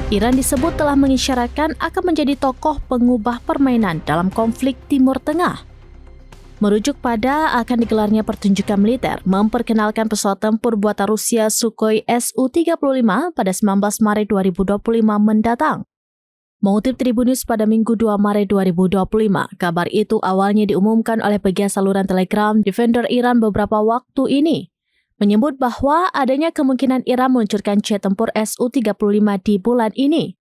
Iran disebut telah mengisyaratkan akan menjadi tokoh pengubah permainan dalam konflik Timur Tengah. Merujuk pada akan digelarnya pertunjukan militer memperkenalkan pesawat tempur buatan Rusia Sukhoi Su-35 pada 19 Maret 2025 mendatang. Mengutip Tribunnews pada Minggu 2 Maret 2025, kabar itu awalnya diumumkan oleh pegiat saluran Telegram Defender Iran beberapa waktu ini, menyebut bahwa adanya kemungkinan Iran meluncurkan jet tempur Su-35 di bulan ini.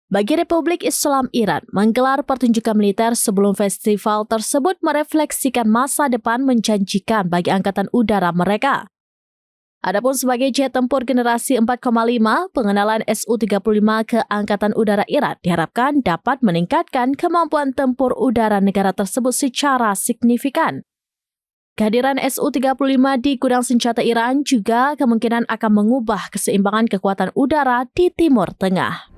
Bagi Republik Islam Iran, menggelar pertunjukan militer sebelum festival tersebut merefleksikan masa depan menjanjikan bagi angkatan udara mereka. Adapun sebagai jet tempur generasi 4,5, pengenalan Su-35 ke Angkatan Udara Iran diharapkan dapat meningkatkan kemampuan tempur udara negara tersebut secara signifikan. Kehadiran Su-35 di gudang senjata Iran juga kemungkinan akan mengubah keseimbangan kekuatan udara di Timur Tengah.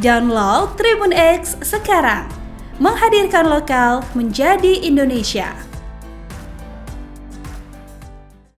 Download Tribun X sekarang, menghadirkan lokal menjadi Indonesia.